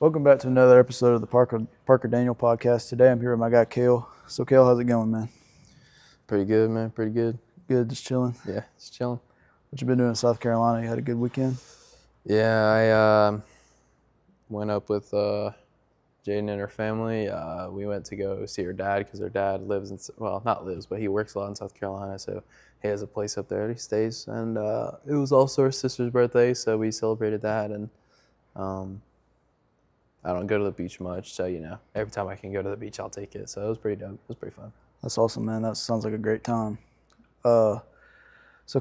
Welcome back to another episode of the Parker Daniel podcast. Today I'm here with my guy Cale. So Cale, how's it going, man? Pretty good, man. Pretty good. Good, just chilling. Yeah, just chilling. What you been doing in South Carolina? You had a good weekend? Yeah, I went up with Jaden and her family. We went to go see her dad because her dad lives not lives, but he works a lot in South Carolina, so he has a place up there. He stays, and it was also her sister's birthday, so we celebrated that. And I don't go to the beach much, so every time I can go to the beach, I'll take it. So it was pretty dope. It was pretty fun. That's awesome, man. That sounds like a great time. So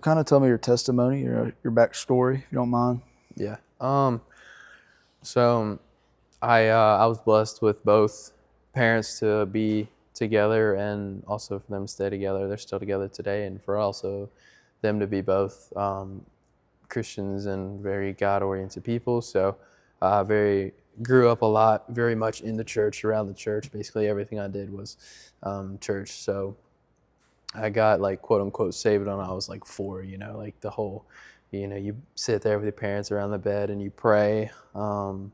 kind of tell me your testimony, your backstory, if you don't mind. Yeah. So I was blessed with both parents to be together and also for them to stay together. They're still together today, and for also them to be both Christians and very God-oriented people. So grew up a lot, very much in the church, around the church. Basically everything I did was church. So I got like quote unquote saved when I was like 4, like the whole, you sit there with your parents around the bed and you pray. And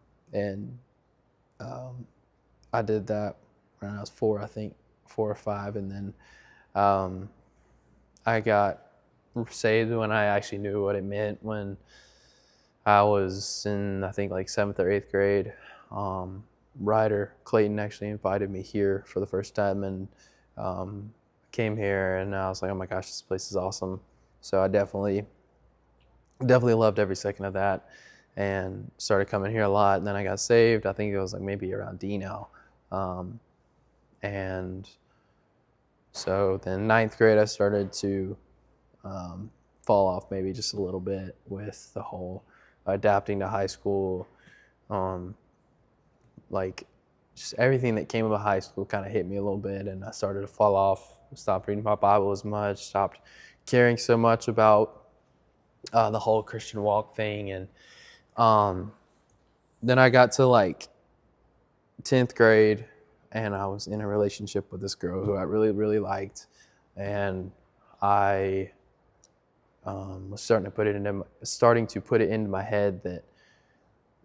I did that when I was 4, I think 4 or 5. And then I got saved when I actually knew what it meant when I was in, I think, like 7th or 8th grade. Ryder Clayton actually invited me here for the first time, and came here, and I was like, oh my gosh, this place is awesome. So I definitely loved every second of that, and started coming here a lot. And then I got saved. I think it was like maybe around D now. And so then 9th grade, I started to fall off maybe just a little bit with the whole adapting to high school. Like just everything that came about high school kind of hit me a little bit, and I started to fall off, stopped reading my Bible as much, stopped caring so much about the whole Christian walk thing. And then I got to like 10th grade, and I was in a relationship with this girl who I really, really liked. And I was starting to put it into my head that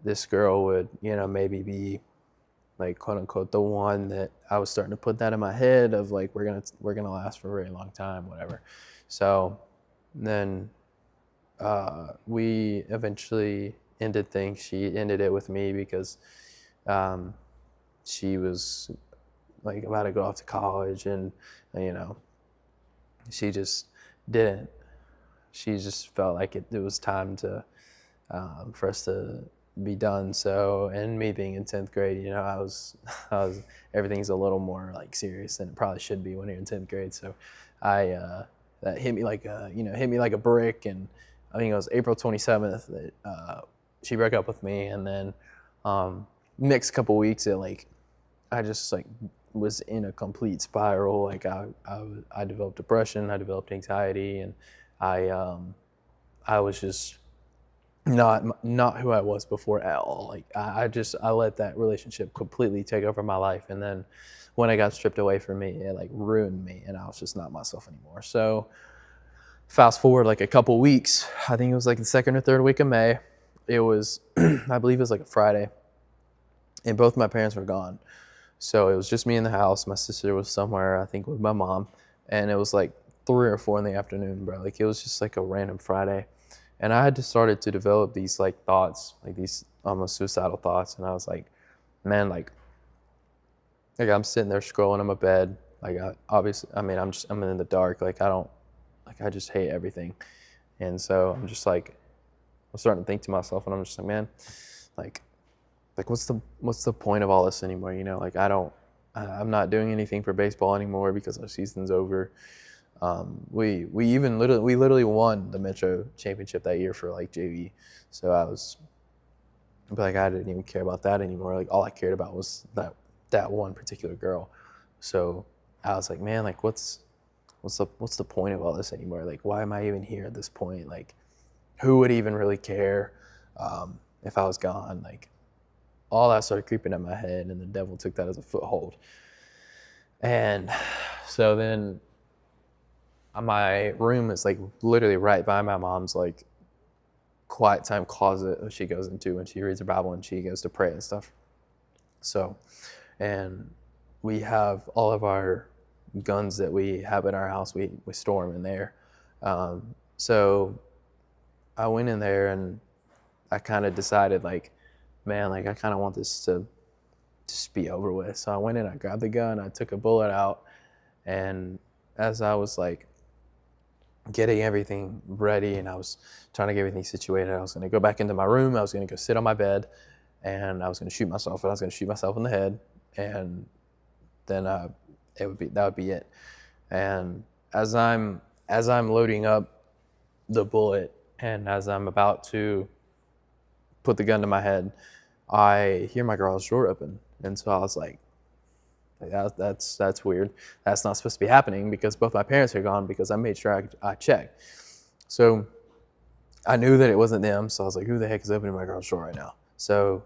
this girl would, maybe be like quote unquote the one. That I was starting to put that in my head of like we're gonna last for a very long time, whatever. So then we eventually ended things. She ended it with me because she was like about to go off to college, and she just didn't. She just felt like it was time to for us to be done. So, and me being in 10th grade, I was everything's a little more like serious than it probably should be when you're in 10th grade. So that hit me like a brick. And I think it was April 27th that she broke up with me. And then next couple weeks, I just like was in a complete spiral. Like I developed depression, I developed anxiety, and I was just not who I was before at all. Like I let that relationship completely take over my life. And then when it got stripped away from me, it like ruined me, and I was just not myself anymore. So fast forward like a couple weeks, I think it was like the 2nd or 3rd week of May. It was, I believe it was like a Friday, and both my parents were gone. So it was just me in the house. My sister was somewhere, I think, with my mom. And it was like 3 or 4 in the afternoon, bro. Like it was just like a random Friday. And I had just started to develop these like thoughts, like these almost suicidal thoughts. And I was like, man, like I'm sitting there scrolling on my bed. Like I'm in the dark. Like I just hate everything. And so I'm just like, I'm starting to think to myself, and I'm just like, man, like what's the point of all this anymore? Like I'm not doing anything for baseball anymore because our season's over. We literally won the Metro championship that year for like JV. So I didn't even care about that anymore. Like all I cared about was that one particular girl. So I was like, man, like what's the point of all this anymore? Like why am I even here at this point? Like who would even really care if I was gone? Like all that started creeping in my head, and the devil took that as a foothold. And so then my room is like literally right by my mom's quiet time closet that she goes into when she reads her Bible and she goes to pray and stuff. So, and we have all of our guns that we have in our house, we store them in there. So I went in there and I kind of decided like, man, like I kind of want this to just be over with. So I went in, I grabbed the gun, I took a bullet out, and as I was like getting everything ready and I was trying to get everything situated, I was going to go back into my room, I was going to go sit on my bed, and I was going to shoot myself, and I was going to shoot myself in the head, and then that would be it. And as I'm loading up the bullet, and as I'm about to put the gun to my head, I hear my garage door open, and so I was like, that's weird. That's not supposed to be happening because both my parents are gone because I made sure I checked. So I knew that it wasn't them, so I was like, who the heck is opening my garage door right now? So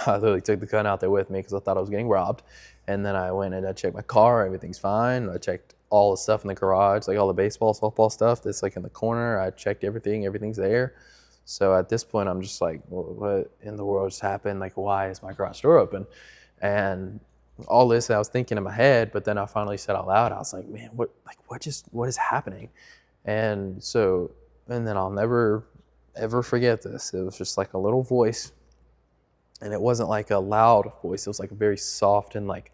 I literally took the gun out there with me because I thought I was getting robbed. And then I went and I checked my car, everything's fine. I checked all the stuff in the garage, like all the baseball, softball stuff that's like in the corner. I checked everything's there. So at this point, I'm just like, well, what in the world just happened? Like, why is my garage door open? And all this I was thinking in my head, but then I finally said out loud, I was like, man, what is happening? And then I'll never ever forget this. It was just like a little voice, and it wasn't like a loud voice. It was like a very soft and like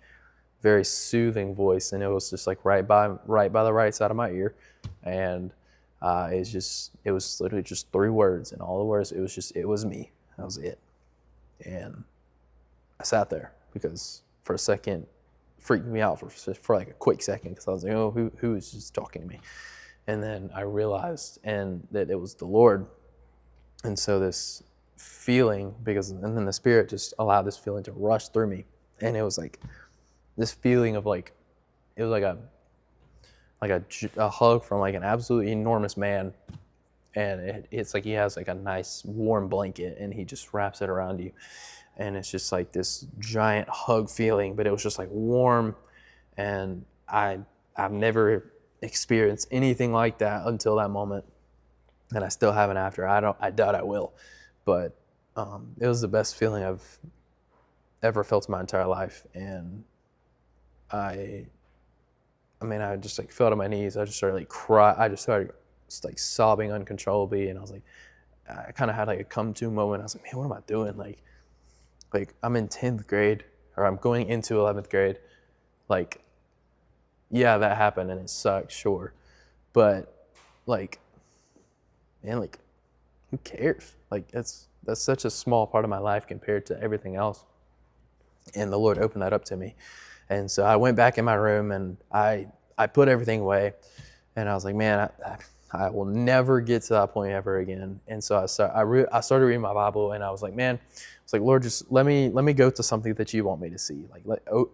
very soothing voice, and it was just like right by the right side of my ear, and it was literally just 3 words, and all the words, it was me. That was it. And I sat there because for a second, freaked me out for like a quick second, because I was like, oh, who is just talking to me? And then I realized that it was the Lord. And so this feeling, and then the Spirit just allowed this feeling to rush through me, and it was like this feeling of like, it was like a hug from like an absolutely enormous man, and it's like he has like a nice warm blanket and he just wraps it around you, and it's just like this giant hug feeling, but it was just like warm, and I've never experienced anything like that until that moment, and I still haven't after. I doubt I will, but it was the best feeling I've ever felt in my entire life, and I just like fell to my knees. I just started like cry. I just started just like sobbing uncontrollably, and I was like, I kind of had like a come to moment. I was like, man, what am I doing? Like I'm in 10th grade, or I'm going into 11th grade. Like, yeah, that happened and it sucked, sure, but like, man, like, who cares? Like that's such a small part of my life compared to everything else. And the Lord opened that up to me. And so I went back in my room and I put everything away, and I was like, man, I will never get to that point ever again. And so I started reading my Bible, and I was like, man, it's like, Lord, just let me go to something that you want me to see. Like,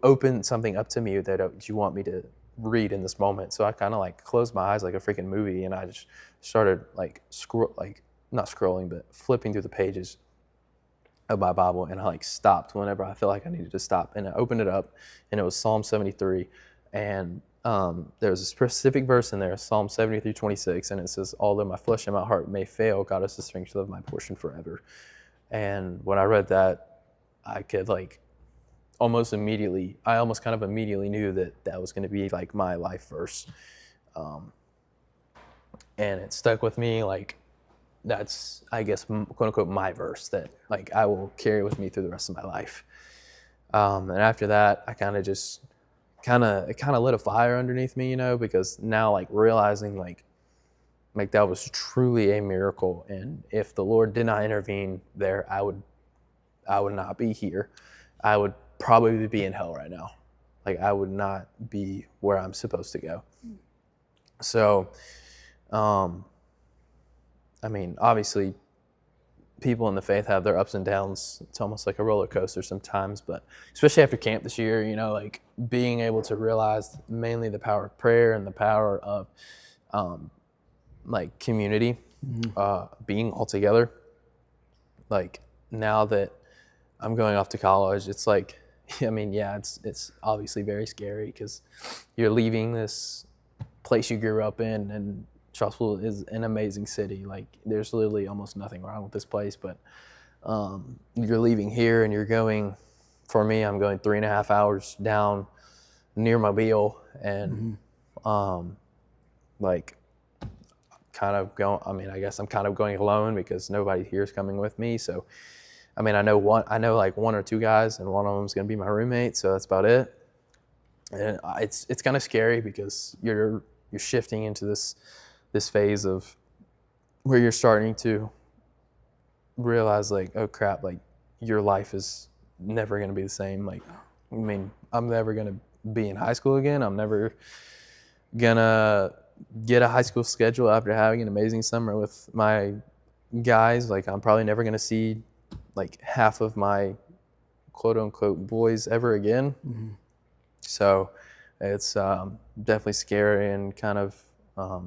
open something up to me that you want me to read in this moment. So I kind of like closed my eyes like a freaking movie, and I just started like not scrolling, but flipping through the pages of my Bible, and I like stopped whenever I felt like I needed to stop, and I opened it up, and it was Psalm 73, and there was a specific verse in there, Psalm 73:26, and it says, although my flesh and my heart may fail, God is the strength of my portion forever. And when I read that, I could like I almost kind of immediately knew that was going to be like my life verse, and it stuck with me. Like, that's, I guess, quote unquote, my verse that like I will carry with me through the rest of my life. And after that, I kind of just lit a fire underneath me, because now like realizing like that was truly a miracle. And if the Lord did not intervene there, I would not be here. I would probably be in hell right now. Like, I would not be where I'm supposed to go. So, obviously, people in the faith have their ups and downs. It's almost like a roller coaster sometimes, but especially after camp this year, like being able to realize mainly the power of prayer and the power of like community, being all together. Like, now that I'm going off to college, it's like, it's obviously very scary because you're leaving this place you grew up in, and Charlesville is an amazing city. Like, there's literally almost nothing wrong with this place, but you're leaving here and you're going for me, I'm going 3.5 hours down near Mobile, and like kind of going. I mean, I guess I'm kind of going alone because nobody here is coming with me. So, I mean, I know like one or two guys, and one of them is going to be my roommate. So that's about it. And it's kind of scary because you're shifting into this phase of where you're starting to realize like, oh crap, like your life is never going to be the same. Like, I mean, I'm never going to be in high school again. I'm never going to get a high school schedule after having an amazing summer with my guys. Like, I'm probably never going to see like half of my quote unquote boys ever again. So it's definitely scary and kind of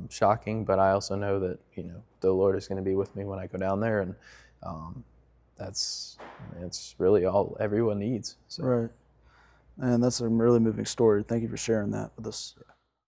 shocking, but I also know that, you know, the Lord is going to be with me when I go down there, and it's really all everyone needs. So. Right. And that's a really moving story. Thank you for sharing that with us.